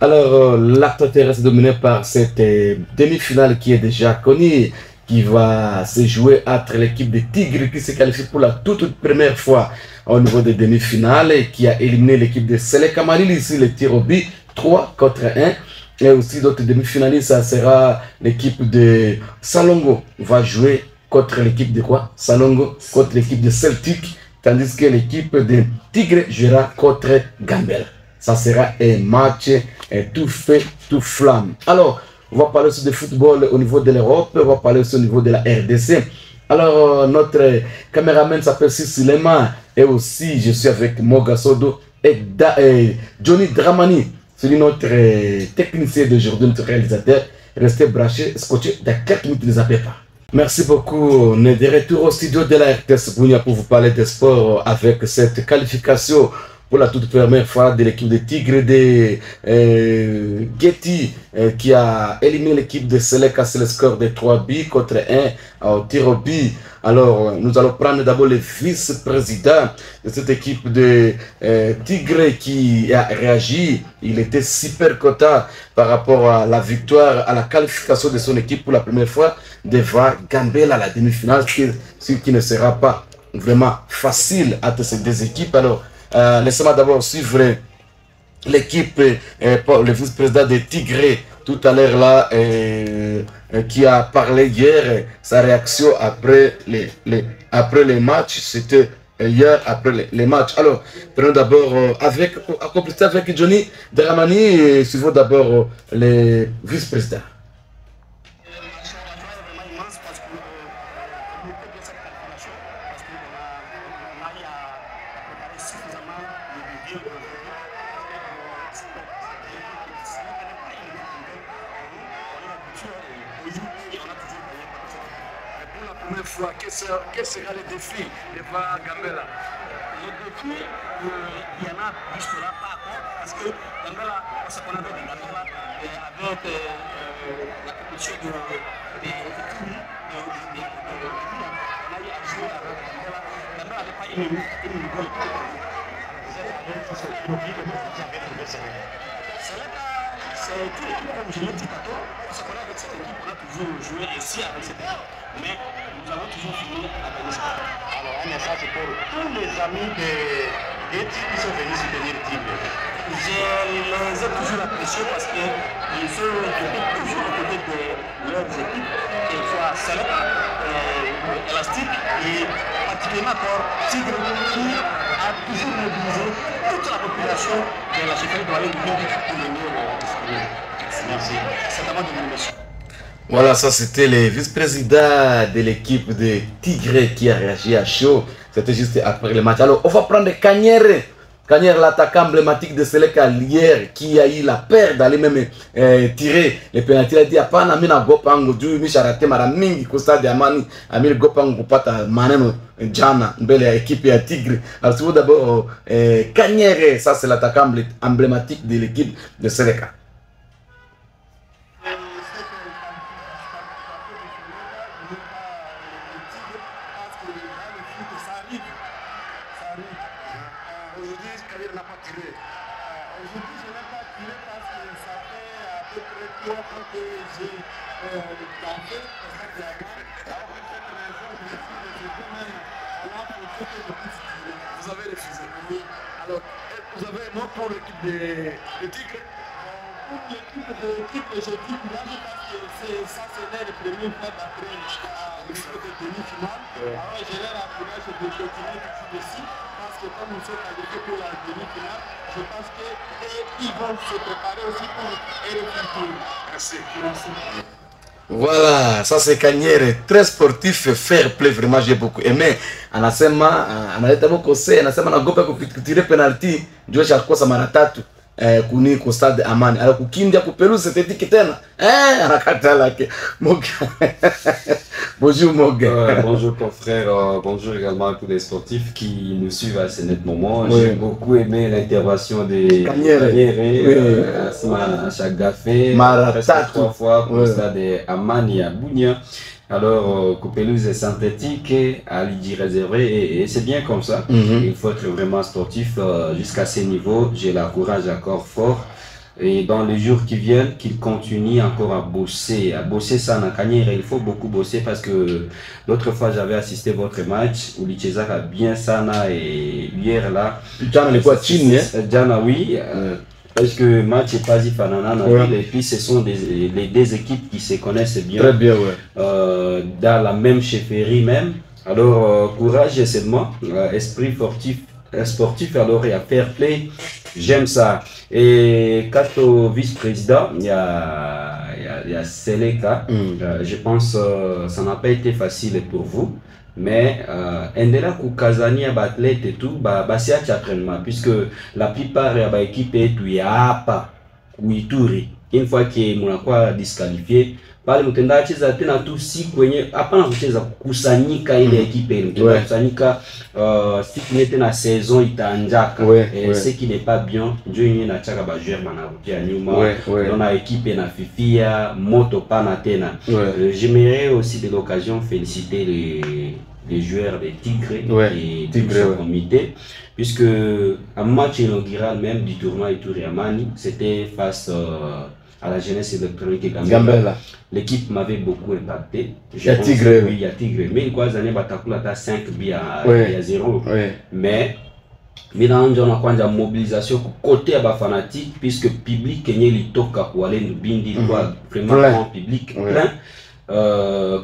Alors, l'acte terrestre est dominé par cette demi-finale qui est déjà connue, qui va se jouer entre l'équipe des Tigres qui se qualifie pour la toute première fois au niveau des demi-finales et qui a éliminé l'équipe de Seleka Malil, ici les tirs au but 3 contre 1. Et aussi d'autres demi-finalistes, ça sera l'équipe de Salongo va jouer contre l'équipe de quoi? Salongo contre l'équipe de Celtic, tandis que l'équipe de Tigre jouera contre Gambela. Ça sera un match tout fait, tout flamme. Alors, on va parler aussi de football au niveau de l'Europe, on va parler aussi au niveau de la RDC. Alors, notre caméraman s'appelle Sissilema et aussi je suis avec Moga Sodo et Johnny Dramani. C'est notre technicien d'aujourd'hui, notre réalisateur. Restez branchés, scotchés, dans quelques minutes, ne zappez pas. Merci beaucoup. On est de retour au studio de la RTS Bunia pour vous parler des sports avec cette qualification pour la toute première fois de l'équipe de Tigre de Getty qui a éliminé l'équipe de Seleka sur le score de 3 buts contre 1 au tir au but. Alors, nous allons prendre d'abord le vice-président de cette équipe de Tigre qui a réagi. Il était super content par rapport à la victoire, à la qualification de son équipe pour la première fois devant Gambela à la demi-finale, ce qui ne sera pas vraiment facile entre ces deux équipes. Alors, laissez-moi d'abord suivre l'équipe, le vice-président de Tigre tout à l'heure là, qui a parlé hier, sa réaction après les matchs, c'était hier après les matchs. Alors, prenons d'abord, à compléter avec Johnny Dramani, suivons d'abord les vice-présidents. Quel sera le défi devant Gambela? Le défi, il y en a jusque-là pas encore, parce que Gambela, ce qu'on avait dit Gambela, avec la compétition de on a eu à jouer avec Gambela. Gambela n'avait pas une bonne équipe. C'est toute l'équipe, comme je l'ai dit tantôt, parce qu'on a avec cette équipe, on a toujours joué ici avec cette équipe. Mais nous avons toujours fini à gagner ce match. Alors, un message pour tous les amis des Getty qui sont venus soutenir Tigre. Je les ai toujours appréciés parce qu'ils sont toujours aux côtés de leurs équipes, qu'ils soient Seleka, Élastique et particulièrement pour Tigre qui a toujours mobilisé toute la population de la chefferie de la Ligue pour venir distribuer. Merci. C'est vraiment de l'émotion. Voilà, ça c'était le vice-président de l'équipe de Tigre qui a réagi à chaud. C'était juste après le match. Alors, on va prendre Kanyere. Kanyere, l'attaquant emblématique de Seleka hier, qui a eu la peur d'aller même tirer les pénaltys. Il a dit, apana mina gopango, du misharate mara mingi kosta de amani, amil gopango pata maneno jana, mbele ya équipe ya Tigre. Alors, c'est d'abord Kanyere, ça c'est l'attaquant emblématique de l'équipe de Seleka. Vous avez refusé. Alors, vous avez un mot pour l'équipe de Tigre? Pour l'équipe de Tigre, je dis courage parce que ça c'est le premier fois d'après au niveau de demi-finale. Alors, je leur encourage de continuer toujours ici parce que comme nous sommes qualifiés pour la demi-finale, je pense qu'ils vont se préparer aussi pour le futur. Merci. Merci. Voilà, ça c'est Kanyere, très sportif, fair play, vraiment j'ai beaucoup aimé. Anasema, analeta mokose, anasema nagopa kutire penalty, jua chakosa mara tatu kuni ko stade Amani. Alors kukindia kupelu c'était tena. Anakatala ke. Moga. Bonjour Moga. Bonjour confrère, bonjour également à tous les sportifs qui nous suivent à ce net moment. J'ai beaucoup aimé l'intervention de Kanyere, Asma Chagafé, presque 3 fois pour le stade Amani à Bunia. Alors, pelouse est synthétique, à l'idée réservé, et c'est bien comme ça. Il faut être vraiment sportif jusqu'à ce niveau. J'ai la courage à corps fort Et dans les jours qui viennent, qu'il continue encore à bosser ça na Kanyere. Il faut beaucoup bosser parce que l'autre fois j'avais assisté à votre match où l'Ichezak a bien sana et hier là. Jana les quoi Chine, Jana oui. Parce que match est pas si fanana et puis ce sont les deux équipes qui se connaissent bien. Très bien, dans la même chefferie même. Alors courage seulement, esprit sportif, alors il y a fair play, j'aime ça. Et quant au vice-président, il y a Seleka. Je pense ça n'a pas été facile pour vous. Mais endela kukazania bathlète et tout basia entraînement puisque la plupart ya ba équipe yetu ya hapa kuituri une fois que mnakuwa disqualifié pale mtenda cheza tena tu siku wenye hapana kucheza kusanyika ile equipe ile mtenda kusanyika siku nyete na saison itaanjaka ce qui n'est pas bien ndio yenye na chaka ba joueur banarudia nyuma na équipe na fifia moto pana tena. J'aimerais aussi de l'occasion féliciter les joueurs des Tigres et du comité, puisque un match inaugural même du tournoi Ituri Amani, c'était face à la jeunesse électronique Gambela. L'équipe m'avait beaucoup impacté. Il y a Tigre. Oui, il y a Tigre. Mais quoi, les années Batakula à 5 billes à 0. Mais Milan on a quoi de mobilisation côté à fanatique puisque public Kenya litoka pour aller nous bindi quoi vraiment grand public plein.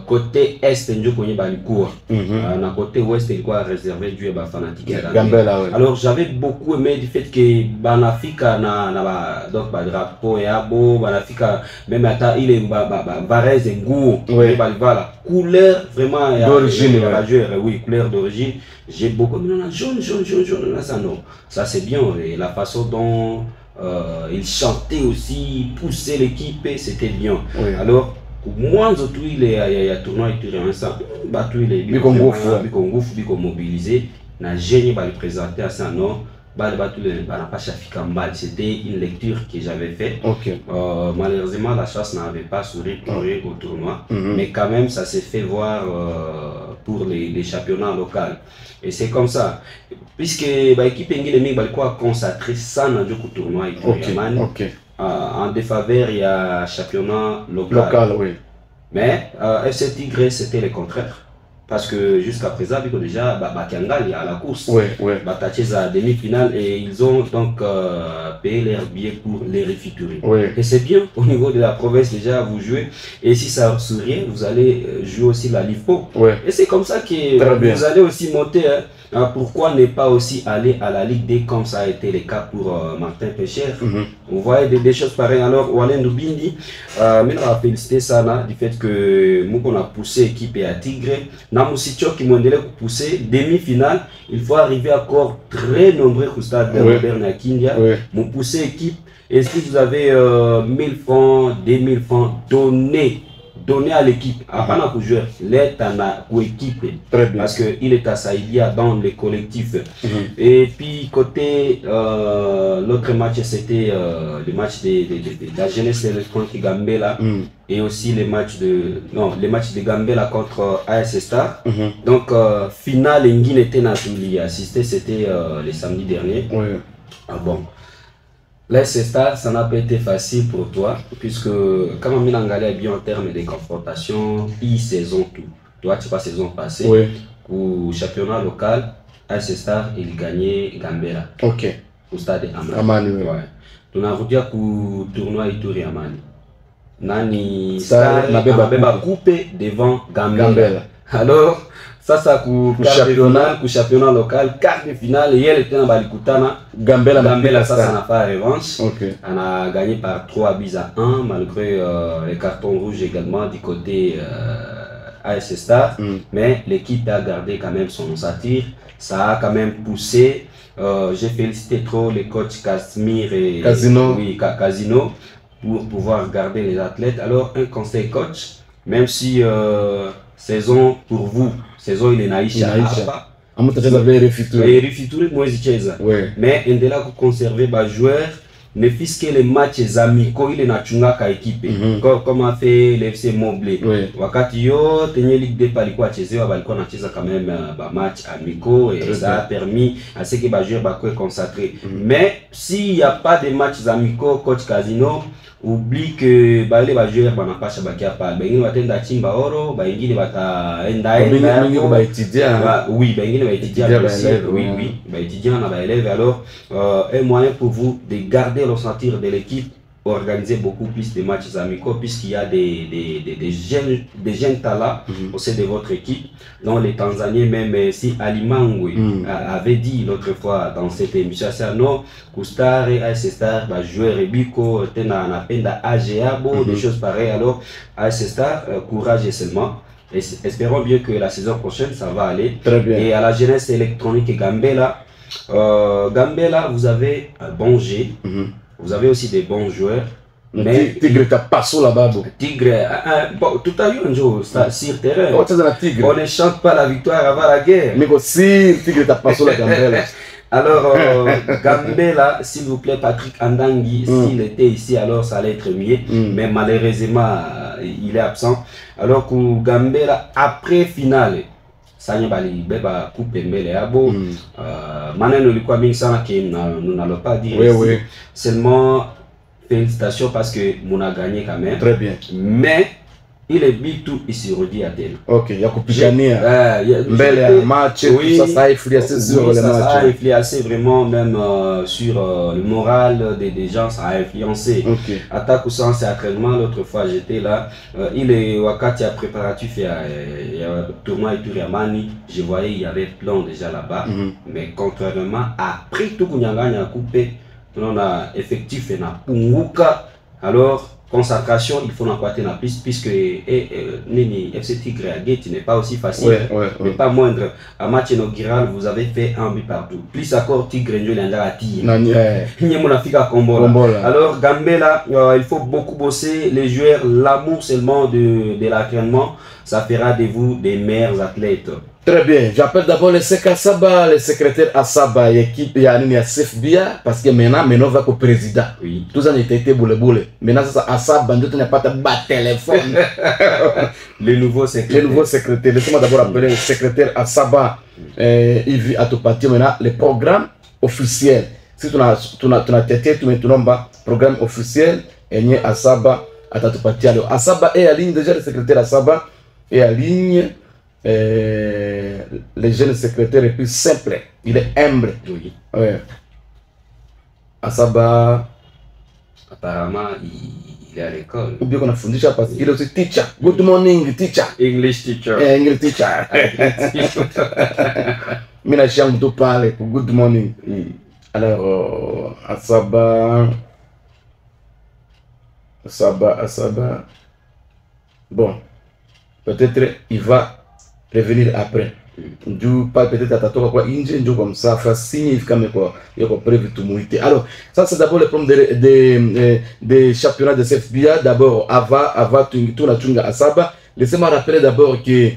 Côté est ndio kwenye balikuwa na côté ouest ilikuwa réservé du ba fanatique ya Gambela. Alors j'avais beaucoup aimé du fait que banafika na donc ba drapeau yabo banafika même ata ile varese nguo balvala couleur vraiment d'origine oui couleur d'origine. J'ai beaucoup mais jaune là ça non ça c'est bien et la façon dont il chantait aussi pousser l'équipe c'était bien. Alors moi surtout il y a tournoi Ituri ça batu il est biko mobilisé na génie ba le présenter à ça non ba batu le ba na pas chafika mbali c'était une lecture que j'avais fait. Malheureusement la chasse n'avait pas souri au tournoi mais quand même ça s'est fait voir pour les championnats locaux et c'est comme ça puisque ba équipe ngine mingi balikuwa consacré sana ndio au tournoi Ituri Amani. En défaveur, il y a championnat local. Mais FC Tigre, c'était le contraire. Parce que jusqu'à présent, déjà, Bakangal est à la course. Batachis à demi-finale et ils ont donc payé leur billet pour les refiturer. Et c'est bien, au niveau de la province, déjà, vous jouez. Et si ça sourit, vous allez jouer aussi la LIFO. Et c'est comme ça que vous allez aussi monter. Pourquoi ne pas aussi aller à la Ligue D comme ça a été le cas pour Martin Pécher. On voit des choses pareilles. Alors, Walen Dubindi, mais on a félicité ça du fait que nous a poussé l'équipe à Tigre. Namusicho qui m'a poussé demi-finale. Il faut arriver encore très nombreux au stade de moderne à Kindia. Mon poussé l'équipe. Est-ce que vous avez 1000 francs, 2000 francs donnés à l'équipe, à pour joueur, l'aide à l'équipe, parce qu'il est à Saïdia dans les collectifs. Et puis côté l'autre match c'était le match de la jeunesse contre Gambela et aussi les matchs de Gambela contre AS Star. Donc finale Nguine était naturellement assisté, c'était le samedi dernier. Là, ça n'a pas été facile pour toi, puisque comme on a bien en termes de confrontation, saison tout. Toi, tu pas saison passée, au championnat local, AS Star, il gagnait Gambela. Au stade Amani. Tu as dit que tournoi Ituri Amani. Nani Star n'a coupé devant Gambela. Alors, ça coup championnat local, quart de finale, et elle était dans Balikutana. Gambela, ça n'a pas revanche. On a gagné par 3 buts à 1, malgré les cartons rouges également du côté AS Star. Mais l'équipe a gardé quand même son satire. Ça a quand même poussé. J'ai félicité trop les coachs Casimir et Casino pour pouvoir garder les athlètes. Alors, un conseil coach, même si saison pour vous, saison il est naïcha. Mais il faut conserver les joueurs ne fût-ce que les matchs amicaux, il est na équipe. Comme a fait l'FC Moblé. Wakati yo, tenye Ligue 2 palikuwa chezewa, balikuwa na cheza quand même match amicaux et ça a permis à ce que les joueurs soient concentrés. Mais s'il n'y a pas de matchs amicaux, coach Casino oublie que les joueurs n'ont pas de pas. Ils vont attendre Timba Oro, ils vont attendre oui, ils vont étudier oui, étudier en élève. Alors, un moyen pour vous de garder l'ossature de l'équipe, organiser beaucoup plus de matchs amicaux puisqu'il y a des jeunes talents au sein de votre équipe. Donc les Tanzaniens, même si Alimangwe avait dit l'autre fois dans cette émission, c'est non, Kustar et AS Star, joueur Ebiko, Tena Napenda AGA, des choses pareilles. Alors AS Star, courage et seulement. Et espérons bien que la saison prochaine ça va aller. Très bien. Et à la jeunesse électronique Gambela, vous avez un bon jeu. Vous avez aussi des bons joueurs. Mais Tigre t'as pas sous là-bas. Tigre, bon, tout à l'heure, sur terrain. On ne chante pas la victoire avant la guerre. Mais aussi, Tigre t'as pas sous la Gambela. Alors, Gambela, s'il vous plaît, Patrick Andangui, s'il était ici, alors ça allait être mieux. Mais malheureusement, il est absent. Alors que Gambela, après finale, Sanya Bali, Beba, Coupe Mbele Abo, Manen Lukwa Ming Sana, nous n'allons pas dire ici. Seulement, félicitations parce que mon a gagné quand même. Très bien. Mais, il est tout ici redit à tel. Ok, il y a coupé gagné. Mbele match, oui, ça a influencé sur le match. Ça a influencé vraiment même sur le moral des gens, ça a influencé. Attaque au sens entraînement, l'autre fois j'étais là, il est wakati à préparatif et tournoi et Turiamani, je voyais il y avait plein déjà là-bas, mais contrairement après tout Kunyanga a coupé, on a effectif et na Punguka, alors concentration, il faut n'emporter la piste puisque Nini FC Tigre à Gate n'est pas aussi facile, mais pas moindre. À match inaugural, vous avez fait un but partout. Plus encore Tigre alors Gambela, il faut beaucoup bosser les joueurs, l'amour seulement de l'entraînement, ça fera de vous des meilleurs athlètes. Très bien, j'appelle d'abord le SEC Asaba, le secrétaire Asaba, l'équipe Yanini à Sefbia, parce que maintenant on va au président. Oui. Tout ça n'était été boule. Maintenant ça Asaba, nous n'avons pas de téléphone. Le nouveau secrétaire. Le nouveau secrétaire. Laissez-moi d'abord appeler le secrétaire Asaba. Il vit à tout partir maintenant le programme officiel. Si tu as têté, tu mets ton nom, programme officiel, et n'y Asaba à tout partir. Alors Asaba est à ligne déjà le secrétaire Asaba est à ligne. Le jeune secrétaire est plus simple, il est humble. Oui. Ouais. Asaba, apparemment, il est à l'école. Ou bien qu'on a fondé ça parce qu'il est aussi teacher. Good morning, teacher. English teacher. English teacher. Mina chambre de parler pour good morning. Alors, Asaba. Bon, peut-être il va revenir après. Du pas peut-être à toi quoi injure comme ça fait signe comme quoi il y a prévu tout mouiller. Alors ça c'est d'abord le problème des championnats de CFBA. D'abord avant tout la tunga Asaba. Laissez-moi rappeler d'abord que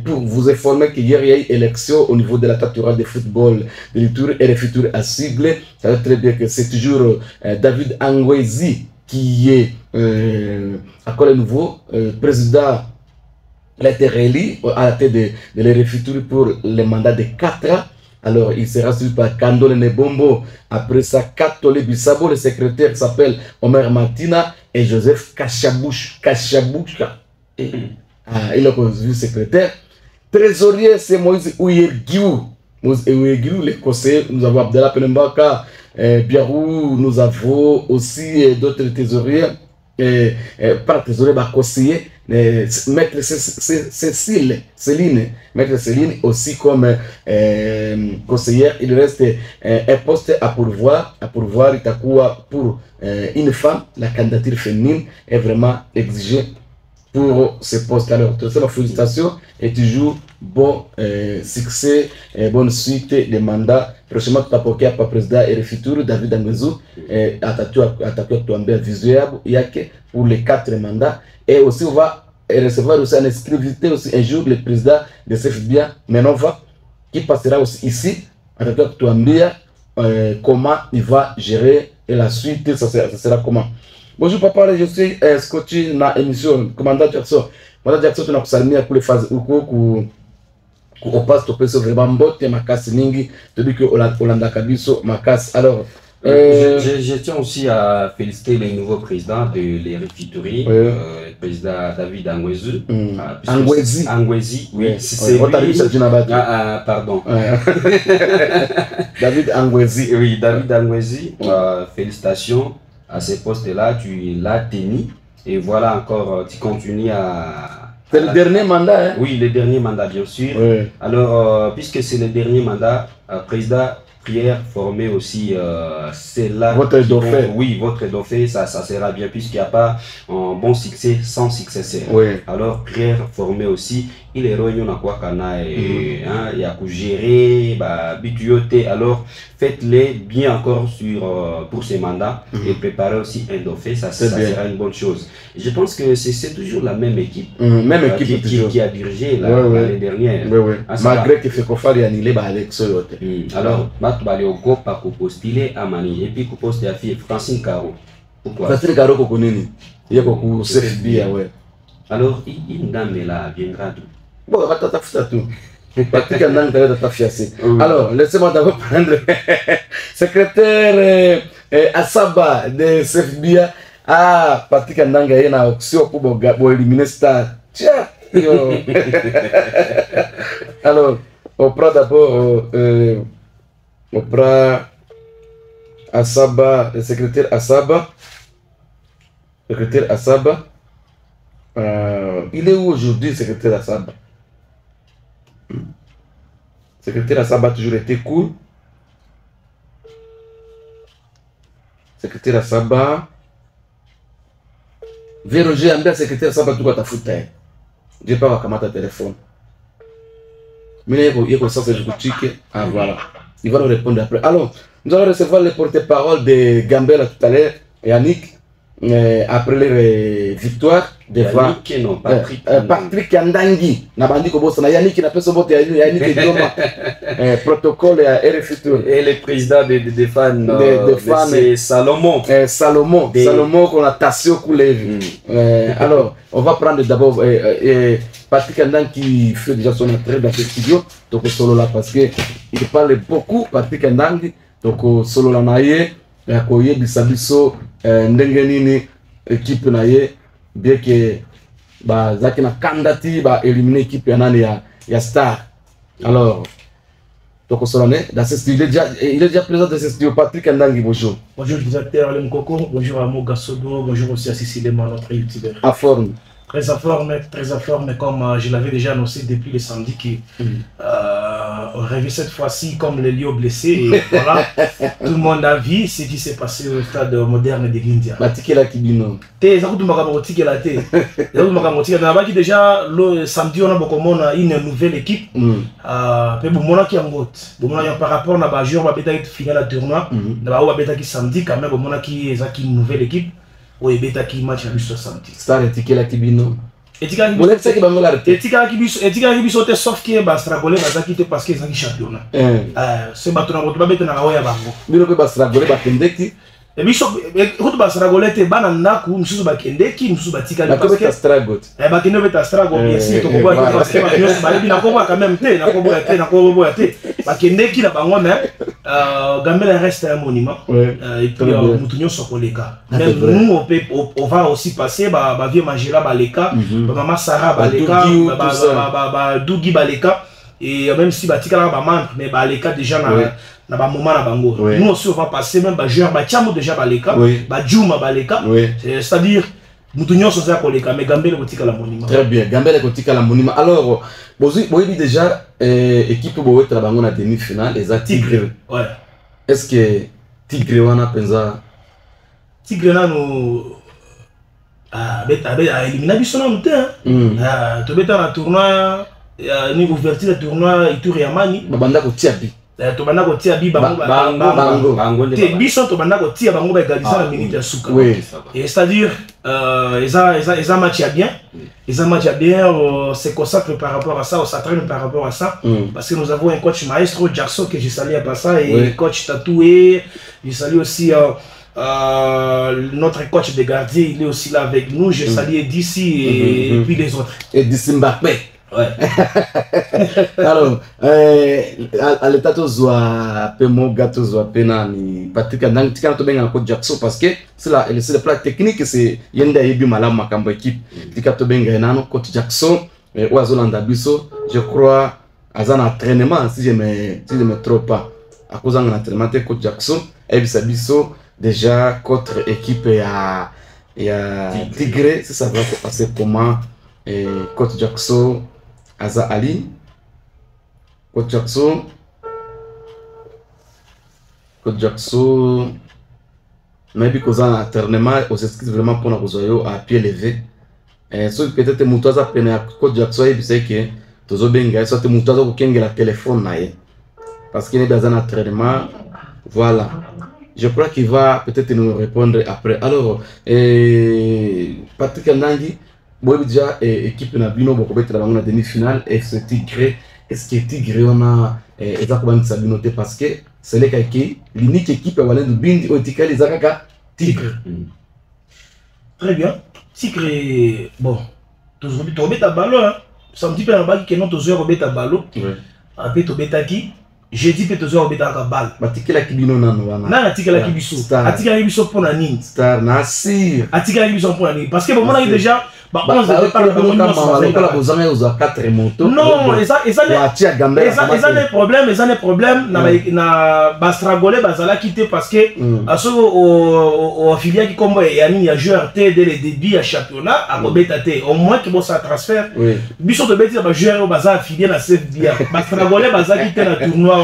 pour vous informer qu'il y a eu élection au niveau de la capture de football de l'Itour et le futur à sigle. Ça veut très bien que c'est toujours David Angwezi qui est à quoi le nouveau président. Il a été réélu à la tête de l'Erefitur pour le mandat de 4 ans. Alors, il sera suivi par Kandole Nebombo. Après ça, Katole Bissabo, le secrétaire s'appelle Omer Martina et Joseph Kachabouchka. Il a vu secrétaire. Trésorier, c'est Moïse Ouyergiou. Moïse Ouyergiou, les conseillers, nous avons Abdallah Penembaka, Biarou, nous avons aussi d'autres trésoriers. Par trésorier, conseiller. Maître Céline, Maître Céline aussi comme conseillère, il reste un poste à pourvoir, il pour une femme, la candidature féminine est vraiment exigée pour ce poste. Alors, tout ça, félicitations et toujours bon succès et bonne suite des mandats. Prochainement, tu as porté à président et futur David Angwezou et attaqué visuel pour les 4 mandats. Et aussi, on va recevoir aussi en exclusivité aussi un jour le président de CFBA, Menova, qui passera aussi ici, attaqué comment il va gérer et la suite, ça sera comment? Bonjour papa, je suis scotché dans l'émission. Commandant Jackson. Commandant Jackson, tu n'as pas salmé pour les phases où on passe au PC vraiment mbote, ma casse ningi, tu dis que Olanda Kabiso, ma casse. Alors, je tiens aussi à féliciter les nouveaux présidents de l'Erifituri, le président David Angwezi. Angwezi, oui, c'est lui. Pardon. David Angwezi. Oui, David Angwezi, félicitations à ce poste-là, tu l'as tenu. Et voilà encore, tu continues à... C'est le dernier mandat, hein? Oui, le dernier mandat, bien sûr. Oui. Alors, puisque c'est le dernier mandat, président, prière, former aussi, c'est là... Votre dauphin. Oui, votre dauphin, ça sera bien, puisqu'il n'y a pas un bon succès sans successeur. Oui. Alors, prière, former aussi, il est réuni à quoi qu'on a, il y a qu'à gérer, bituyoté. Alors, faites-les bien encore pour ces mandats et préparez aussi un dauphin, ça sera une bonne chose. Et je pense que c'est toujours la même équipe, même équipe qui a dirigé l'année dernière. Malgré que Fekofal est annulé, alors, Matoubaliogo pas postuler à Mani et puis poster à fille Francine Caro. Pourquoi? Francine Caro Kokonini. Il y a beaucoup de CFB, ouais. Alors, une dame là viendra d'où? Bon, va t'attaquer tout. Patrick Andang t'a t'affiassé. Alors, laissez-moi d'abord prendre secrétaire Asaba de CFBA. Ah, Patrick Andang a une option pour éliminer Star. Tiens! Alors, on prend d'abord on prend Asaba, le secrétaire Asaba. Secrétaire Asaba. Il est où aujourd'hui, secrétaire Asaba? Secrétaire Asaba a toujours été cool. Secrétaire Asaba. Véroger, Ambia, secrétaire Asaba, tout va foutre. Je n'ai pas à téléphone. Mais il y a ça, c'est le boutique. Ah voilà. Il va nous répondre après. Alors, nous allons recevoir le porte-parole de Gambela tout à l'heure, Yannick, après les victoires devant Patrick Andangui. Nabandi Kobosa, Yannick n'a pas son vote, Yannick Doma, protocole à RFI. Et le président des fans, c'est Salomon. Salomon qu'on a tassé au coulev. Alors, on va prendre d'abord Patrick Andangui qui fait déjà son entrée dans ce studio. Donc, solo là, parce qu'il parle beaucoup, Patrick Andangui. Donc, solo là, naïe, Koye Bisabiso, Ndengenini, équipe naïe, bien que Zaki na kandati, éliminer l'équipe ya Star. Alors, donc, dans ce studio, il est déjà présent dans ce studio. Patrick Andangui, bonjour. Bonjour, directeur Alem Koko, bonjour à Moga Sodo, bonjour aussi à Cécile, notre youtubeur. À forme. Très en forme, comme je l'avais déjà annoncé depuis le samedi, on revient cette fois-ci comme les lions blessés. Et voilà, tout le monde a vu ce qui s'est passé au stade moderne de Guindia. Matikela Kibino. Déjà, le samedi, on a beaucoup une nouvelle équipe. Par rapport à la joueur, on a finale à tournoi. On a samedi, quand même, on a une nouvelle équipe. Oui, beta qui match à 70. Star et Tikela Kibino. Et Tikela Kibino, c'est sauf que Bastragolé va quitter parce qu'ils ont championnat. C'est Batragolé, tu vas mettre dans la bango. Bino que Bastragolé va Kendeki. Et puis, quand Bastragolé te banana, ou Moussou Bakendeki, Moussou Batika. La Kobe Tastragot. Bakeno Betastrago, bien sûr, tu vois, quand même, Bakendeki, la bango, mais Gambela reste un monument. Et puis, Moutounion Sokoleka. Même nous, on va aussi passer, vieux Magela Baleka, Maman Sarah Baleka, Dougi Baleka, et même si Batika la membre, mais Baleka déjà na ba moment na bango. Nous aussi on va passer même ba joueur ba Tiamo déjà Baleka, ba Djouma Baleka, c'est-à-dire Moutounion Soza Koleka, mais Gambela Kotika la monument. Très bien, Gambela Kotika la monument. Alors, vous avez déjà équipe pour être la bango na demi-finale, les Tigre. Ouais. Est-ce que Tigre wana penza Tigre na no éliminé biso na mute hein. To beta na tournoi ni ouverture de tournoi Ituri Yamani. Babanda ko tiabi. To banda ko tiabi bango te biso to banda ko tia bango ba égaliser la minute ya suka. Et c'est-à-dire ils match bien. Ils match bien, se consacrent par rapport à ça, on s'entraîne par rapport à ça. Parce que nous avons un coach maestro, Jackson, que je salue à ça, et coach Tatoué. Je salue aussi notre coach de gardien, il est aussi là avec nous. Je salue d'ici et puis les autres. Et d'ici Mbappé. Ouais. Alors, à l'état de Zoa, Pemo Gato Zoa Penani, Patrick Andang, tu as bien un coach Jackson parce que c'est le plat technique, c'est Yenda Ebi Malam Makambo équipe. Tu as bien un coach Jackson, Oazolanda Bisso, je crois, à un entraînement, si je me trompe pas, à cause d'un entraînement, coach Jackson, Ebisa Bisso, déjà contre équipe et à Tigre, ça va se passer comment, coach Jackson. Aza Ali, Coach Jackson, maybe cause un entraînement, on s'excuse vraiment pour nous à pied levé. So peut-être Moutaza peine à Coach Jackson et c'est que tozo benga, soit Moutaza ko kenga la téléphone naie, parce qu'il est dans un entraînement, voilà. Je crois qu'il va peut-être nous répondre après. Alors, Patrick Andangi. Bon, déjà, équipe Nabino, beaucoup de dans la demi-finale, et ce Tigre, est-ce que Tigre, on a, exactement ça noté parce que c'est l'unique équipe à Wallen de Bindi, au Tigre, les Araga, Tigre. Très bien. Tigre, bon, tu as un ballon, ça me dit pas un ballon qui est non, tu as un ballon, un peu tu as qui. J'ai dit que tu as un ballon. Mais tu as un ballon, non, tu as un ballon. Tu as un ballon pour Nani. Star, Nassir. Tu as un ballon pour Nani. Parce que bon, on a déjà. Bah, on se prépare le ballon. On a 4 motos. Non, et ça n'est problème. Na Bastragolé, Bazala quitté parce que au filière qui comme il y a joueur dès le début à championnat à Robetate. Au moins que bon ça transfert. Biso de bêtises ba joueur au bazar filière na CFBA. Bastragolé Bazala quitté na tournoi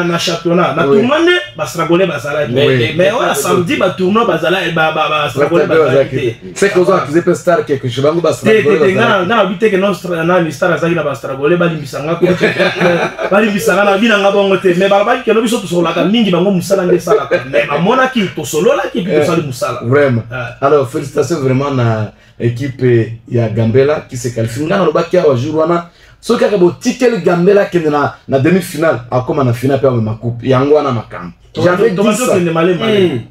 na championnat. Na tournoi ne Bastragolé Bazala. Mais voilà samedi ba tournoi Bazala Bastragolé Bazala quitté. C'est que vous accusez pas star quelque chose bango Bastragolé. Na habité que notre na star azali na Bastragolé bali bisanga ko. Bali bisanga na bina ngabongo te. Mais baba que no biso to solo ka mingi bango musala nde sala. Mais mona ki to solo la ki to sala musala. Vraiment. Alors félicitations vraiment na équipe ya Gambela qui se qualifie. Ngana no bakia wa jour wana. So ka bo ticket Gambela qui na demi-finale akoma na finale pe ma coupe. Yango wana makam. J'avais dit ça.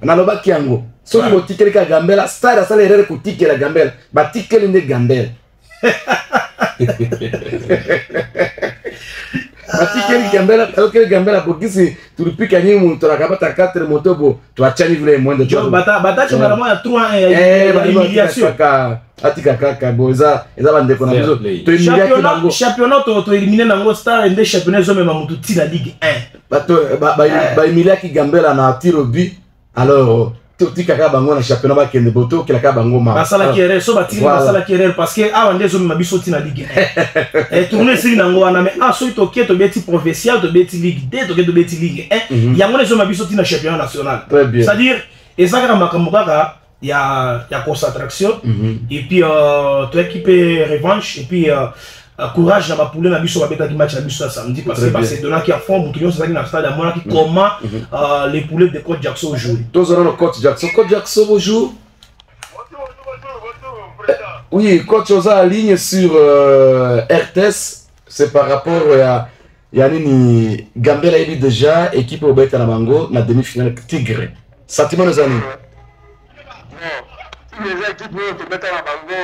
Na lo bakia yango. So ko ticket ka Gambela star asala erere ko ticket la Gambela. Ba ticket ne Gambela. Matikeli Gambela, ok Gambela bokisi tulipika nyingi muntu akapata 4 moto bo tuachani vile mwendo jo bata chongala mwa 3 humiliation atika kaka boza eza bandeko na biso to humiliaki nango championnat to éliminer nango star ende championnat zo mema mutu ti la Ligue 1 bato ba humiliaki Gambela na tiro bi alors tout kaka bango na championnat ba kende boto kaka bango ma basala kierere so batiri basala kierere parce que awa ndezo mabiso tina Ligue 1 et tourner sili nango wana mais so to keto beti professionnel to beti Ligue 2 to keto beti Ligue 1 yango ndezo mabiso tina championnat national c'est-à-dire ezaka makambo kaka ya concentration et puis to équipe revanche et puis courage na bapouler na biso babeta ki match na biso samedi parce que c'est donnant qui a fond mutuyo c'est na stade amona qui comment les poulets de coach Jackson jouent. Tous on a coach Jackson bonjour. Oui, coach Oza ligne sur RTS, c'est par rapport à Yanini Gambela est déjà équipe au Beta Nabango na demi-finale Tigre. Sentiment nos amis. Les équipes qui mettent la bango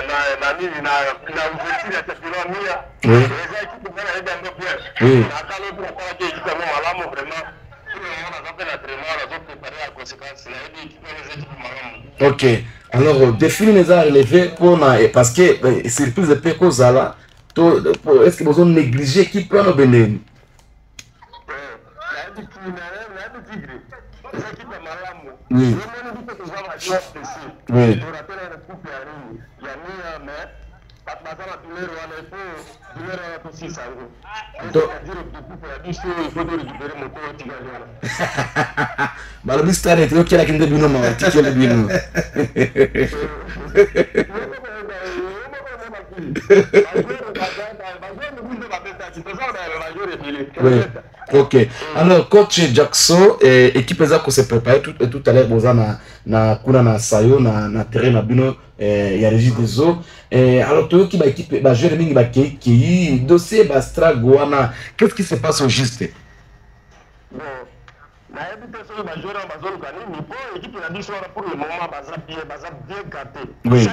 na ouverture ya championnat mia. Les équipes qui vont aller dans le piège. La calo pour quoi que équipe mo malamu vraiment. On a appelé la tremor, on a préparé la conséquence la équipe les équipes malamu. OK. Alors définir les a relevé pour parce que surprise de Peko Zala, est-ce que vous avez négligé qui prend le Bénin? Oui. Oui. Oui. Ok. Alors, coach Jackson, équipe Zako s'est préparée tout à l'heure, na kuna na sayo na terrain na bino ya régie des eaux. Alors, toi qui ba équipe ba jouer mingi ba qui dossier ba strago wana, qu'est-ce qui se passe au juste? Bon, Oui.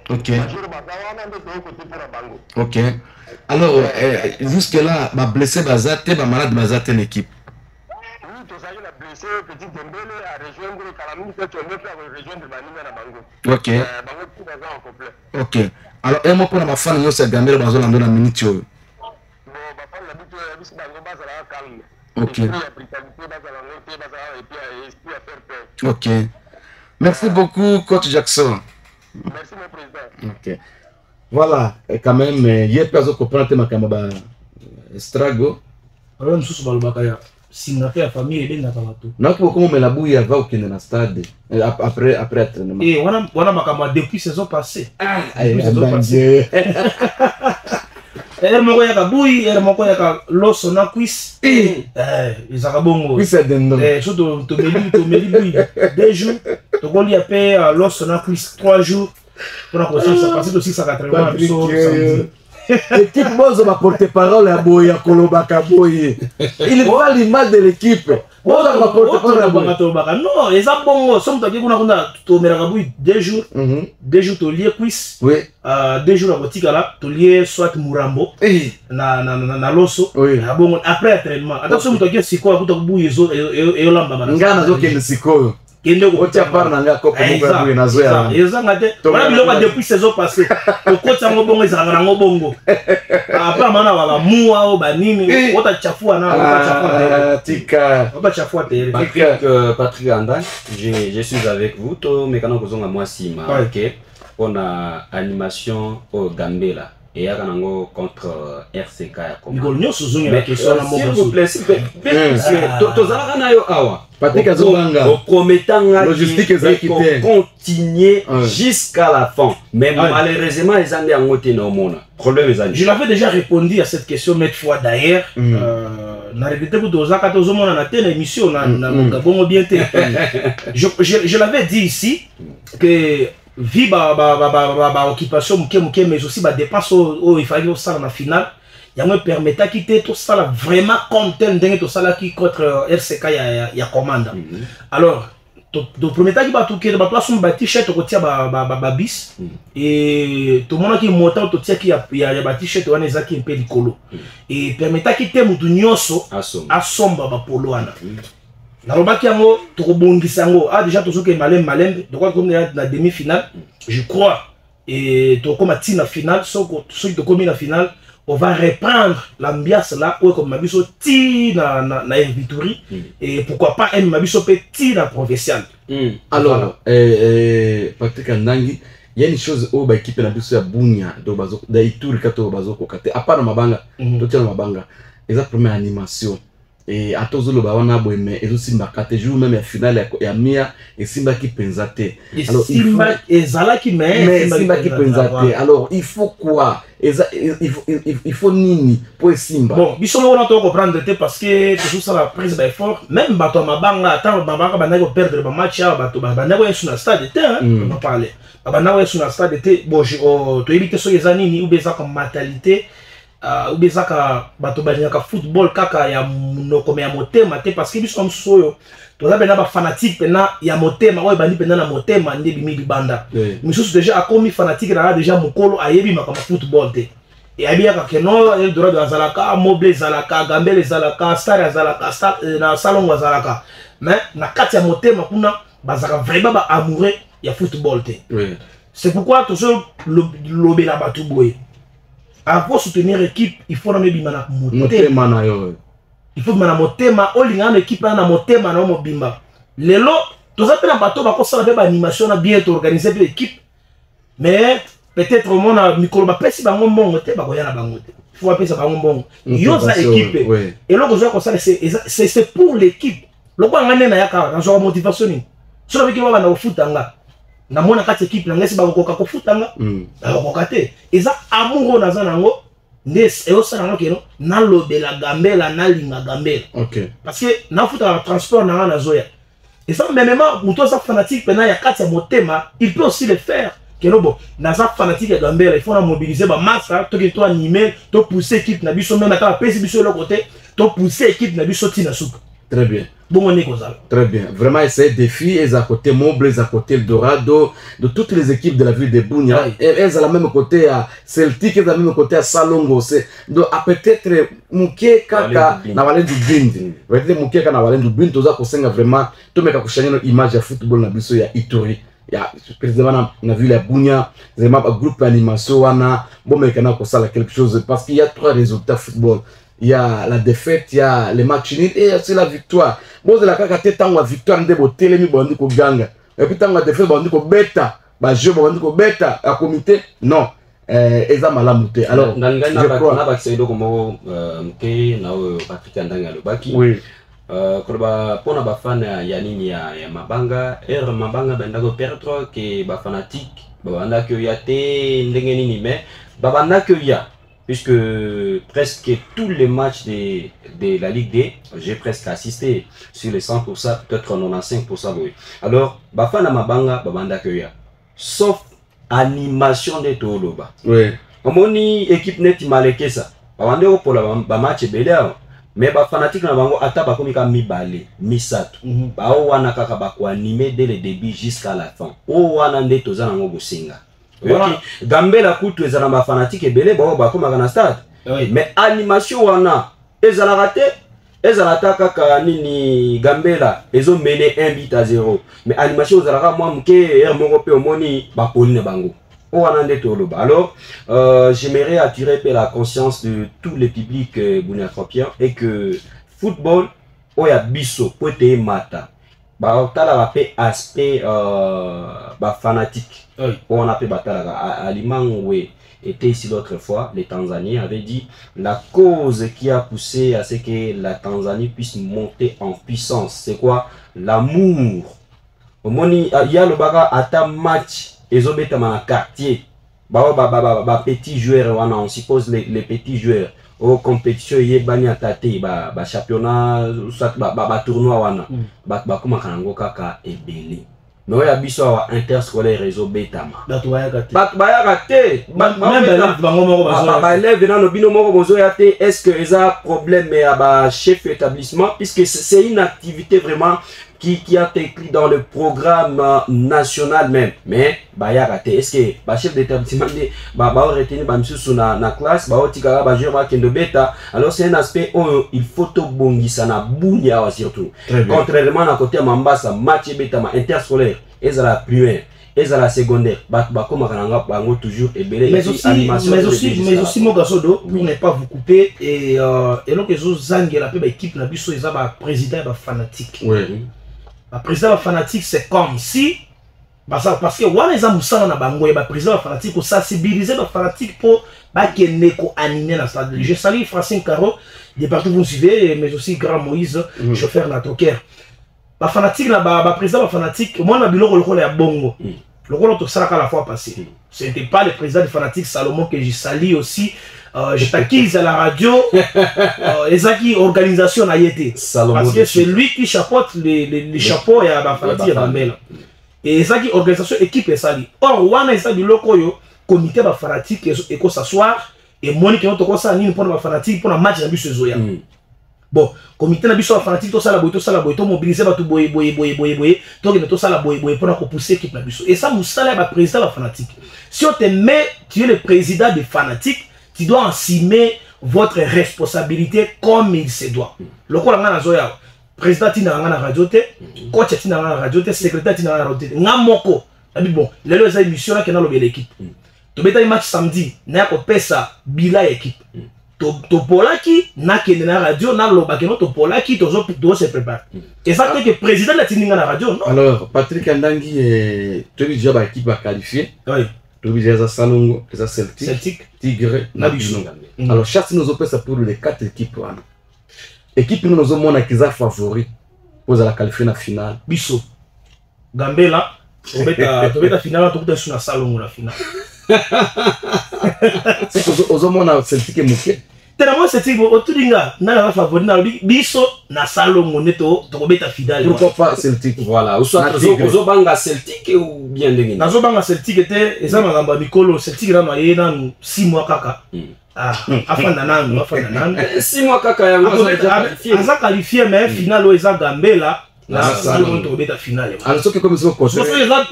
Ok. Ok. Alors, jusque-là, ma blessé Bazate, ma malade Bazate l'équipe. Ok. Ok. Alors, un mot pour ma femme, nous, c'est Gambé, dans la minute. Ok. Ok. Merci beaucoup, coach Jackson. Merci, mon président. Ok. Voilà, et quand même, il y a personne qui comprend ma caméra. Strago. Alors, nous sommes dans le si on a fait la famille, il y a un peu. Non, comment la bouille va au Kenya stade après l'entraînement. Et on a depuis saison passée. Ah, saison passée. Elle m'a dit que bouille, elle m'a dit que l'os on a cuisse. Ils ont bon. Oui, c'est dingue. Surtout, tu me dis bouille 2 jours. Tu vas lui appeler l'os on a cuisse 3 jours. Pour la prochaine, ça passe aussi 680. L'équipe Mozo va porter parole à Boya Kolobaka Boye. Il voit l'image de l'équipe. Mozo va porter parole à Boya. Non, les abons sont à dire qu'on a tourné la bouille 2 jours. 2 jours, tu lié cuisse. Oui. 2 jours, la boutique là, tu lié soit Murambo. Na loso. Oui. Après l'entraînement. Attention, tu as dit c'est quoi, tu as bouillé et au lamba. Ngana zo kende siko. Kende ko tia par na nga ko ko bouillé na zo ya. Ezanga te. Voilà biloko depuis saison passée. Ko kotsa ngobongo ezanga na ngobongo. Apa mana wala muwa o banini ota chafua na ota chafua tika. Ota chafua te. Patrick Anda, je suis avec vous to mekana ko zonga moi sima. OK. On a animation au Gambela. Et il y a un contre RCK. S'il vous plaît, s'il vous plaît. Patrick Azobanga. Au promettant logistique continuer jusqu'à la fin. Mais malheureusement, ils ont dit en côté non. Je l'avais déjà répondu à cette question maintes fois d'ailleurs. Je l'avais dit ici que vie occupation mais aussi dépense il fallait ça dans la finale il me permettait quitter tout ça là vraiment content de tout ça là qui contre RCK il y a commande. Alors le premier temps qui va tout que ba place on ba t-shirt ko tia ba bis et tout le monde qui monte tout tia qui il y a ba t-shirt on est qui un peu likolo et permettait quitter mutu nyonso asomba ba polo ana. Narobaki yango tokobongisa yango déjà tozoke malem donc comme la demi-finale je crois et tokoma tina finale soki tokomi na finale on va reprendre l'ambiance là où comme mabiso ti na Vituri et pourquoi pas un mabiso petit na provincial. Alors Patrick Ndangi il y a une chose au ba équipe na biso ya Bunya do bazo da Ituri kato bazoko kate apana mabanga to tia mabanga eza première animation. Et à tous les bawana boime et aussi mbakate jour même la finale ya Mia et Simba qui penzate. Alors Simba et Zala qui mais Simba qui penzate. Alors il faut quoi? Il faut nini pour Simba. Bon, biso on a comprendre parce que tout ça la prise d'effort même bato mabanga attends mabanga bana perdre le match ya bato bana ko sur le stade on va parler. Bana ko sur le stade bon to éviter so ezanini ou beza comme mentalité. Ou bien ka bato ka football kaka ya monoko ya motema te parce que biso comme soyo toza bena ba fanatique pena ya motema oyo bandi pena na motema nde bimi libanda misusu déjà akomi fanatique na déjà mokolo ayebi makama football te et abia ka keno el droit de zalaka moble zalaka gambele zalaka star zalaka star na salon zalaka mais na kati ya motema kuna bazaka vraiment ba amoureux ya football te. C'est pourquoi tout ça lobela batu boye. Avant soutenir l'équipe, il faut même bimana motema. Il faut bimana motema. Olinga l'équipe na motema na mobimba. Lelo, tous les bateaux va construire une animation bien organisée pour l'équipe. Mais peut-être au monde a micro ba pesi bango mbongo te ba koya na bango te. Il faut appeler ça bango mbongo. Yo za équipe. Et là que ça c'est pour l'équipe. Le quoi ngane na yaka na motivation ni. Sur avec ba na ofutanga. Na mona kati équipe na ngesi ba kokoka ko futanga ba kokoka te eza amour na za nango ndes e osala ngo keno na lobela gambela na linga gambela. Parce que na futa transport na zoya et ça même muto za fanatique pena ya kati ya motema il peut aussi le faire bon naza fanatique ya Gambela il faut na mobiliser ba masse to animer to pousser équipe na biso même ata pesi biso le côté to pousser équipe na biso tina soupe. Très bien. Bon on est comme ça. Très bien. Vraiment essayer défi et à côté Moble, à côté Eldorado, de toutes les équipes de la ville de Bunia. Elles à la même côté à Celtic, elles à la même côté à Salongo. Donc peut-être Mouké Kaka na Valen du Bind. Peut-être Mouké Kaka na Valen du Bind. Tout ça qu'on vraiment tout mais quand on image de football na biso ya Itori. Ya précisément na ville à Bunia, vraiment un groupe d'animation wana bon mais kana ko sala quelque chose parce qu'il y a 3 résultats football. Il y a la défaite, il y a les matchs nuls et c'est la victoire. Bon, c'est la carte tant la victoire de botelé mi bandi ko ganga. Et puis tant la défaite bandi ko beta, ba jeu bandi ko beta à comité non. Eza malamute. Alors je crois na ba seido comme mke na Patrick Andanga le baki. Oui. Koba pona ba fan ya nini ya Mabanga, Mabanga benda ko perdre que ba fanatique, ba banda que ya te ndenge nini mais ba banda que ya puisque presque tous les matchs de la Ligue D, j'ai presque assisté sur les 100%, peut-être 95%. Oui. Alors, Bafana Mabanga, Babanda Kyoya, sauf animation de Toloba. Oui. Comme équipe net maleke ça. Babanda pour la match belé, mais ba fanatique na bango ata ba komika mi balé, mi sato. Ba o wana kaka ba ko animer dès le début jusqu'à la fin. O wana nde toza nango bosenga. Voilà. Gambela kutu ezala ma fanatique ebele ba koma kana stade. Mais animation wana ezala raté, ezala kaka nini Gambela ezo mené 1-0. Mais animation ezala moi mke moko pe omoni ba polina bango. O wana nde toloba. Alors j'aimerais attirer la conscience de tous les publics bunyatropien et que football oya biso pote mata. Ba tala pe aspect ba fanatique. On a fait bataille à Limangwe était ici l'autre fois. Les Tanzaniens avaient dit la cause qui a poussé à ce que la Tanzanie puisse monter en puissance, c'est quoi? L'amour. Il y a le baga à ta match et zobeta dans quartier. Petits joueurs, on suppose les petits joueurs. Aux compétitions, il y a des championnats, tournoi wana. Comment kanango kaka et belé. Mais il y a biso wa interscolaire réseau betama. Est-ce que ils a problème avec chef établissement puisque c'est une activité vraiment qui a été écrit dans le programme national même. Mais est-ce que le chef d'établissement va retenir na classe, alors c'est un aspect où il faut tout bongisa na bunya surtout. Contrairement à côté Mambasa, match betama interscolaire, et à la primaire, et à la secondaire, toujours mais aussi mon gasodo pour ne pas vous couper et donc les autres la équipe la biso ils a président fanatique. Oui. Le président fanatique, c'est comme si, parce que wana eza musala na bango ya président fanatique pour sensibiliser les fanatiques pour qu'ils ne animer la stade. Je salue Francine Caro, de partout vous me suivez, mais aussi Grand Moïse, chauffeur na Toker. La fanatique la président fanatique, moi na biloko le ya bongo. Le rôle de ça la fois passée. Ce n'était pas le président fanatique Salomon que je salue aussi. Je t'acquise à la radio, Ezaki organisation a été. Parce que c'est lui qui chapeaute les chapeaux et la fanatique à Bambela. Et Ezaki organisation équipe est sali. Or, Wana est du loco comité de fanatique et qu'on s'asseoir et Monique est au ça pour la fanatique pour la match de bus Zoya. Bon, comité de bus fanatique, tout ça la boy, tout mobiliser, tout boy, tout ça la boy pour pousser l'équipe de bus. Et ça, Moussala est le président de la fanatique. Si on te met, tu es le président des fanatiques. Tu dois assumer votre responsabilité comme il se doit. Le président tina na radio te, coach tina na radio te, secrétaire tina na radio te. Ngamoko. Bon, lelo eza émission là que na lobe l'équipe. To beta match samedi, na ko pesa bila équipe. To polaki na kende na radio na loba que no to polaki to se prépare. Et ça fait que président la tina na radio non. Alors Patrick Andangi tu dis déjà ba équipe a qualifié. Oui. Tu dis déjà Salongo, déjà Celtic, Tigre, Nabino. Alors chaque nous opère ça pour les 4 équipes. Équipe nous avons mon akiza favori pour la qualifier na finale. Biso. Gambela, tu beta finale tu sur la Salongo la finale. C'est que aux hommes on a Celtic et Mouké. tellement c'est type autour d'inga na favori na biso na salongo neto to beta fidèle. Pourquoi pas Celtic? Voilà, ou soit ozo banga Celtic ou bien ndenge. Na zo banga Celtic était eza magamba mikolo Celtic na maye na 6 mois kaka. Afanda nanu 6 mois kaka yango aza qualifié mais final o eza Gambela. Na salon to beta finale. Alors ce que comme ça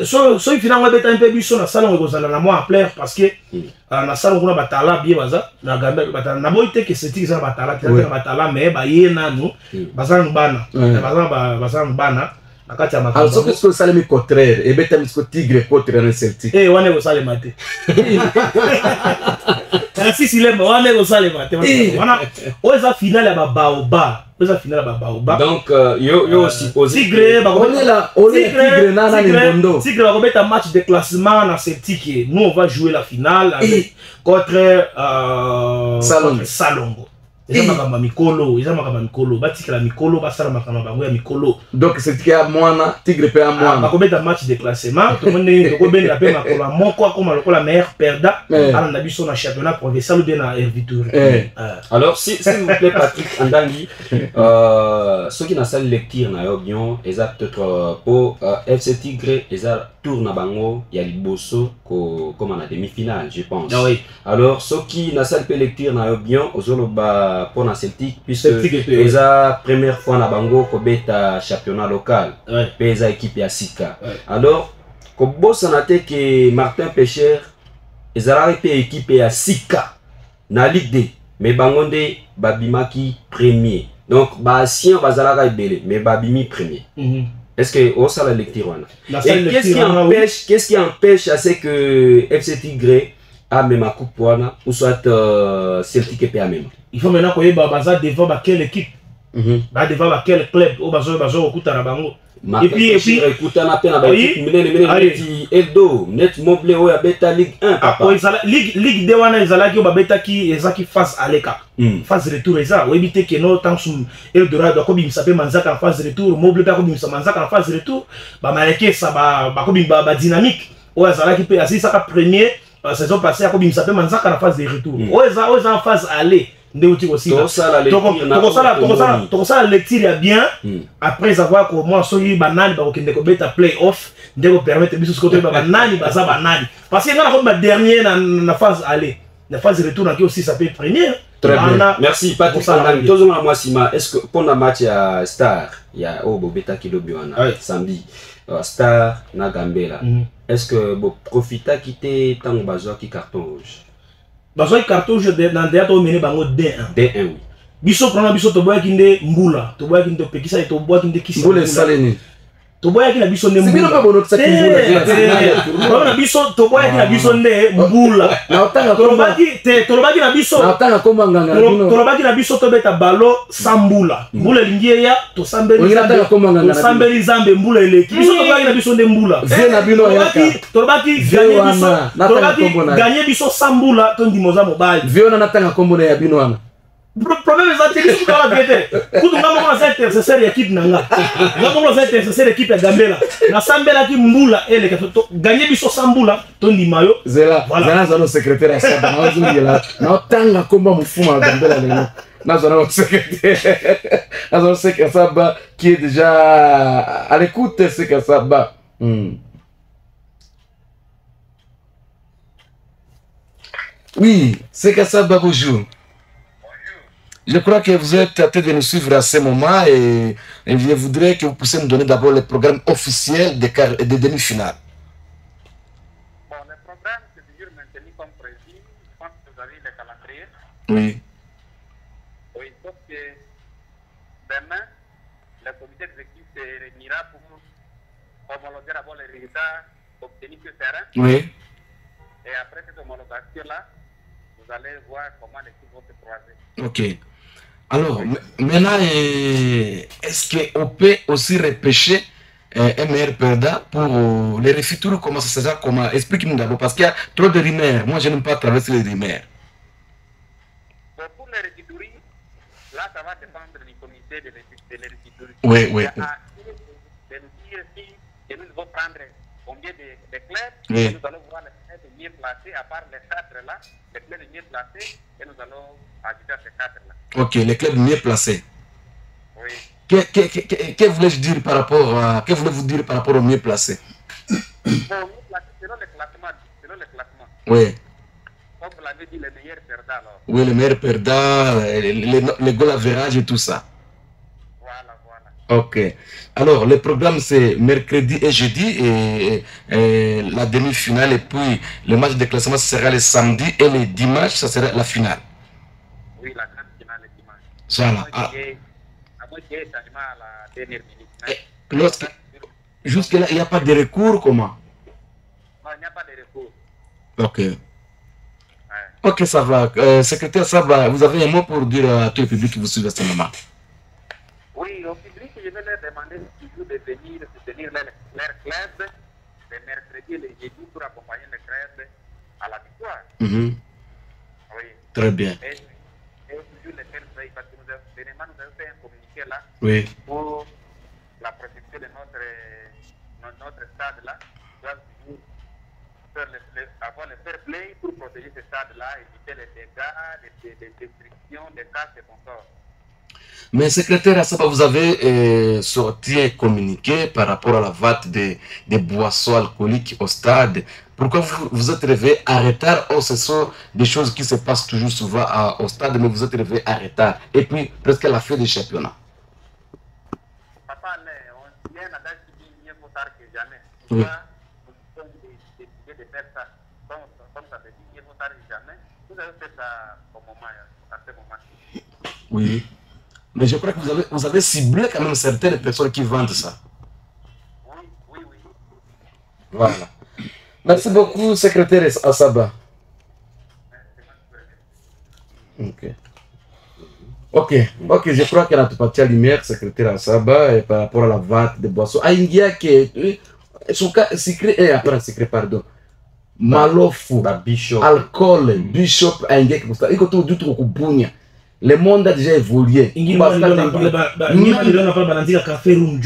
so final on beta un peu biso na salon ko zala na moi plaire parce que na salon kuna batala bien baza na Gambela batala na boite que c'est ça batala batala mais ba ye nanu baza bana baza bana na kati ya makamba. Alors ce que ça le contraire et beta misko Tigre contre un Celtic. Wane ko sale mate. Si silema wane ko sale mate. Wana o eza finale ya baoba. Donc, yo supposé Tigre, Tigre, Tigre va remettre un match de classement dans Celtic. Nous, on va jouer la finale contre Salongo. Ils ont Mikolo, Batikala Mikolo, Basala Makamabango Mikolo. Donc, Celtic à moi, Tigre peut à moi. On va remettre un match de classement. Tout le monde est la paix, comme la meilleure perdante. Alors, on a vu son championnat provincial ou bien à Hervitur. Alors, s'il vous plaît, Patrick Andali, ceux qui n'ont pas lecture, ils ont peut-être pour FC Tigre, ils ont tour na bango ya liboso comme en demi-finale, je pense. Alors ceux qui na salle lecture na bien ozoloba pour na Celtic puisque ils a première fois na bango ko beta championnat local. Pesa équipe ya Sika. Alors ko bossa na te que Martin Pécher ils a été équipe ya Sika na Ligue 2 mais bango nde babimaki premier. Donc ba sien bazalaka ibele mais babimi premier. Est-ce que on a la lecture? Qu'est-ce qui empêche à ce que FC Tigre a même à coupe ou soit Celtic et même? Il faut maintenant qu'on ait devant quelle équipe, devant quel club au bazo au bango. Et puis écoute na peine Eldo net moblé au beta Ligue 1 Ligue 2 wana ezala ki beta ki ezaki face aleka phase retour eza o éviter que no temps Eldorado ko bimisa pe manzaka en phase retour moblé pa ko bimisa manzaka en phase retour ba maleke ça ba ko bimba ba dynamique o ezala ki pe asi saka premier saison passée ko bimisa pe manzaka en phase de retour o eza en phase aller. Donc ça la lecture bien après avoir comment soyi banani ba okende ko beta play-off ndeko permettre biso ko to banani baza banani parce que ngana ko ba dernier na phase aller na phase retour na qui aussi ça peut être premier. Très bien. Merci Patrick Sandani. Tozoma moi Sima, est-ce que pour la match à Star il y a beta kilo biwana samedi Star na Gambela est-ce que bo profita quitter tant bazo qui carton rouge? Bazoy carton je dans derrière to mener bango D1 oui biso prendre biso to boya kinde mbula to boya kinde pekisa to boya kinde kisi mbula saleni to boya kinde biso ne mbula sibino bono tsaki mbula na biso to boya kinde biso ne mbula na otanga to lobaki na biso na otanga komba nganga to lobaki na biso to beta balo sambula mbula lingie ya to sambeli zambe mbula eleki biso to lobaki na biso ne mbula na bino yaka to lobaki gagner biso sambula to ndimoza mobile viona natanga kombo na ya bino wana problème est que tu vas la vérité. Quand on va faire intercesseur équipe nanga, on va faire intercesseur équipe Gambela. Na Sambela qui mbula et les kato gagner biso Sambula ton di mayo. Zela, zela zano secrétaire à ça. Na ozungi la. Na tanga komba mufuma Gambela lelo. Na zano secrétaire. Na zano secrétaire Saba qui est déjà à l'écoute c'est Saba. Oui, c'est Saba bonjour. Je crois que vous êtes en train de nous suivre à ce moment et je voudrais que vous puissiez nous donner d'abord le programme officiel des demi-finales. Bon, le programme c'est toujours maintenu comme prévu. Je pense que vous avez le calendrier. Oui. Oui, sauf que demain, le comité d'exécutif se réunira pour homologuer d'abord les résultats obtenus sur le terrain. Oui. Et après cette homologation-là, vous allez voir comment l'équipe va se croiser. Ok. Alors, maintenant, est-ce qu'on peut aussi repêcher un meilleur perdant pour les refuturs? Comment ça se fait? Explique-nous d'abord, parce qu'il y a trop de rumeurs. Moi, je n'aime pas traverser les rumeurs. Bon, pour les refuturs, là, ça va dépendre du comité de les refuturs. Oui, oui. De nous dire si nous devons prendre combien de clubs, oui. nous allons voir les clubs mieux placés, à part les 4 là, les clubs mieux placés, et nous allons ajouter à ces 4 là. Ok, les clubs mieux placés. Oui. Que voulez-vous dire par rapport à, que voulez-vous dire par rapport aux mieux placés? Bon, mieux placés, selon le classement. Oui. Comme vous l'avez dit, les meilleurs perdants alors. Oui, les meilleurs perdants, les goal average et tout ça. Voilà. Ok. Alors, le programme c'est mercredi et jeudi et la demi-finale et puis le match de classement sera le samedi et le dimanche, ça sera la finale. Oui, la grande finale le dimanche. Voilà. À moins qu'il y ait changement à la dernière minute. Jusque-là, il n'y a pas de recours, comment? Non, il n'y a pas de recours. Ok. Ouais. Ok, ça va. Secrétaire, ça va. Vous avez un mot pour dire à tout le public qui vous suit à ce moment? Oui, au public, je vais leur demander toujours de venir soutenir leur club le mercredi et le jeudi pour accompagner le club à la victoire. Oui. Très bien. Et toujours les faire veiller parce que nous avons fait un communiqué là pour la protection de notre stade là. Nous devons avoir le fair play pour protéger ce stade là, éviter les dégâts, les destructions, les casses et consorts. Mais secrétaire Assaba, vous avez sorti un communiqué par rapport à la vente des boissons alcooliques au stade. Pourquoi vous êtes arrivé à retard? Oh, ce sont des choses qui se passent toujours souvent au stade, mais vous êtes arrivé à retard. Et puis, presque à la fin du championnat. Papa, on vient à date qui dit mieux vaut tard que jamais. Oui. Nous avons décidé de faire ça. Comme ça veut dire mieux vaut tard que jamais. Vous avez fait ça au moment, à ce moment. Oui. Mais je crois que vous avez ciblé quand même certaines personnes qui vendent ça. Oui. Voilà. Merci beaucoup, secrétaire Assaba. Ok, je crois qu'elle a parti à lumière, secrétaire Assaba, et par rapport à la vente de boissons. Ah, il y a que son cas secret, après secret, pardon. Malofu, alcool, bishop, il faut tout du tout kubunya. Le monde a déjà évolué.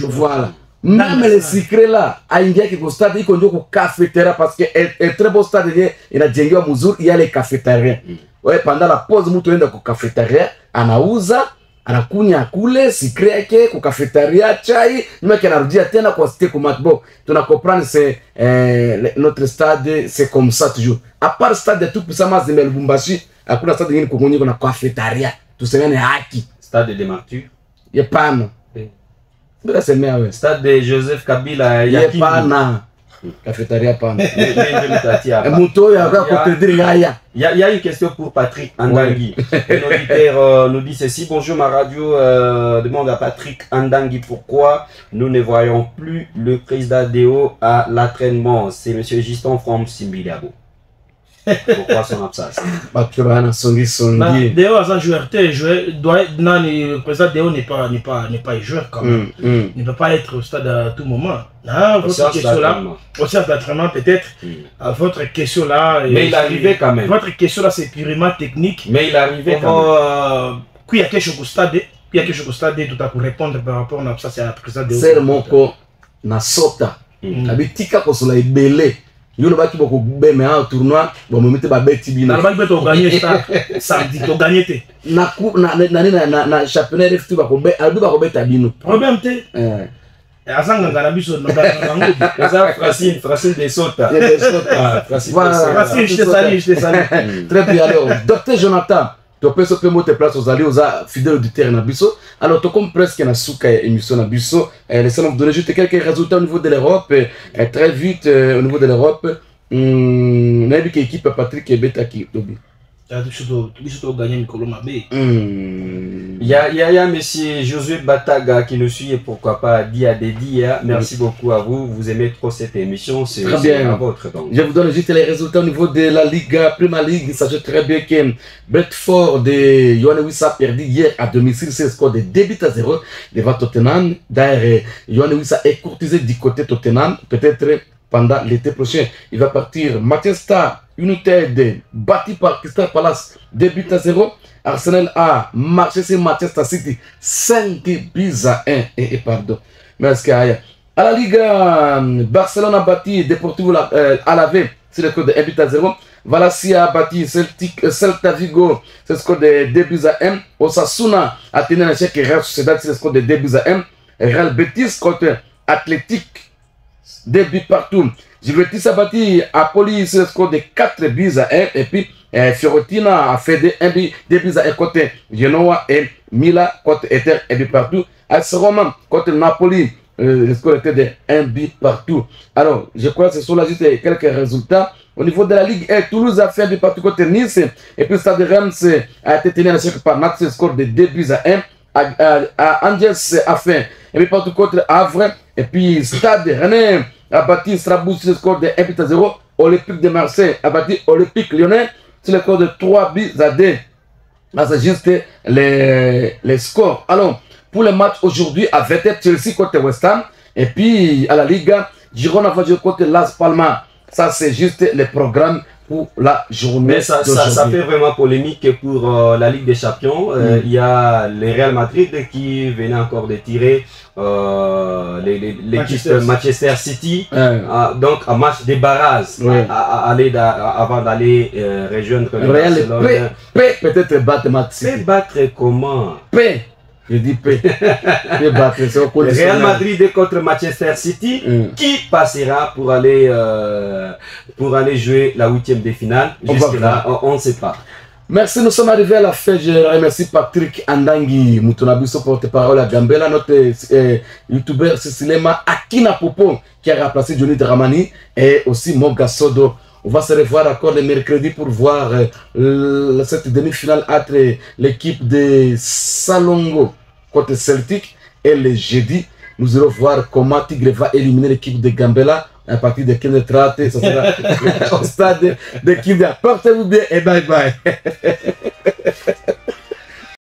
Voilà. Même les secrets là, il y a quelque stade, il y a une cafétéria parce que est très beau stade, il y a des gens il y a les cafétériens. Ouais, pendant la pause, nous sommes dans la cafétéria, anauza, anakunya kule, secret yake, ku cafétéria, chai, nous qui anarudia tena kwa cité comme bon. Tu n'as compris, c'est notre stade, c'est comme ça toujours. À part stade tout puissant, mais le Lubumbashi, à quoi stade il y a une cafétéria. Tout ça est haki. Stade de Martyrs. Il n'y a pas non. C'est merveilleux. Stade de Joseph Kabila. Il n'y a pas non. Cafétéria pas non. Il y a une question pour Patrick Andangui. L'auditeur nous dit ceci. Bonjour, ma radio demande à Patrick Andangui pourquoi nous ne voyons plus le président Deo à l'entraînement. C'est M. Giston from Simbiliabo. Pourquoi son absence? Deo a un joueur, le président Deo n'est pas joueur quand même. Il ne peut pas être au stade à tout moment. Votre question là, au sein d'entraînement peut-être, votre question là. Mais il arrivait quand même. Votre question là c'est purement technique. Mais il arrivait quand même. Il y a quelque chose au stade, tout à pour répondre par rapport à ça, c'est à la président Deo. C'est mon co, na sota. Abitika kosola ibele. Yo le baki boko mais en tournoi bon me mettre ba beti bina na ba to gagner ça samedi to gagner te na championnat RFT ba ko be aldo ba ko beta bino problème te azanga ngana biso na bango ça Francine de Sota Francine je te salue très bien. Alors docteur Jonathan tu peux se permettre tes places aux alliés aux fidèles auditeurs na biso. Alors tu comme presque na souka émission na biso, laissez-moi vous donner juste quelques résultats au niveau de l'Europe très vite au niveau de l'Europe. Na bi équipe Patrick Ebeta qui dobi. Il y a monsieur Josué Bataga qui nous suit et pourquoi pas Dia Dedia. Merci beaucoup à vous. Vous aimez trop cette émission. C'est très bien. À votre donc. Je vous donne juste les résultats au niveau de la Liga, Premier League. Il s'agit très bien que Brentford de Yohan Wissa a perdu hier à domicile. C'est le score de 2-0 devant Tottenham. D'ailleurs, Yohan Wissa est courtisé du côté Tottenham. Peut-être pendant l'été prochain, il va partir. Manchester United battu par Crystal Palace 2-0. Arsenal a marché sur Manchester City 5-1 et pardon. Merci à la Liga, Barcelone a battu Deportivo Alavés c'est le score de 1-0. Valancia a battu Celta Vigo, c'est le score de 2-1. Osasuna a tenu un échec Real Sociedad, c'est le score de 2-1. Real Betis contre Athletic, 2 buts partout. Juventus a battu Apoli, c'est le score de 4-1. Et puis Fiorentina a fait 2-1 contre Genoa et Mila contre Inter, 1 but partout. AS Roma contre Napoli, le score était de 1 but partout. Alors, je crois que ce sont là juste quelques résultats. Au niveau de la Ligue 1, Toulouse a fait 1 but partout contre Nice. Et puis Stade Reims a été tenu en échec par Max, le score de 2-1. Angers a fait 1 but partout contre Havre. Et puis Stade Rennais a battu Strasbourg sur le score de 1-0. Olympique de Marseille a battu Olympique Lyonnais sur le score de 3-2. Là, c'est juste les scores. Alors, pour le match aujourd'hui, à 20h, Chelsea contre West Ham. Et puis, à la Liga, Girona va jouer contre Las Palmas. Ça, c'est juste le programme pour la journée. Mais ça fait vraiment polémique pour la Ligue des Champions. Il y a le Real Madrid qui venait encore de tirer l'équipe Manchester City. Donc, un match de barrage avant d'aller rejoindre le Real. Peut-être battre Manchester City. Battre comment? Je dis P. Le Real Madrid contre Manchester City, qui passera pour aller jouer la 8e de finale. Jusque-là, on ne sait pas. Merci, nous sommes arrivés à la fin. Je remercie Patrick Andangi, Moutonabiso, porte-parole à Gambela, notre youtubeur Cecilema Akina Popo, qui a remplacé Johnny Dramani, et aussi Moga Sodo. On va se revoir encore le mercredi pour voir cette demi-finale entre l'équipe de Salongo contre Celtic. Et le jeudi, nous allons voir comment Tigre va éliminer l'équipe de Gambela à partir de 15h30. Ça sera au stade de Kinda. Portez-vous bien et bye bye.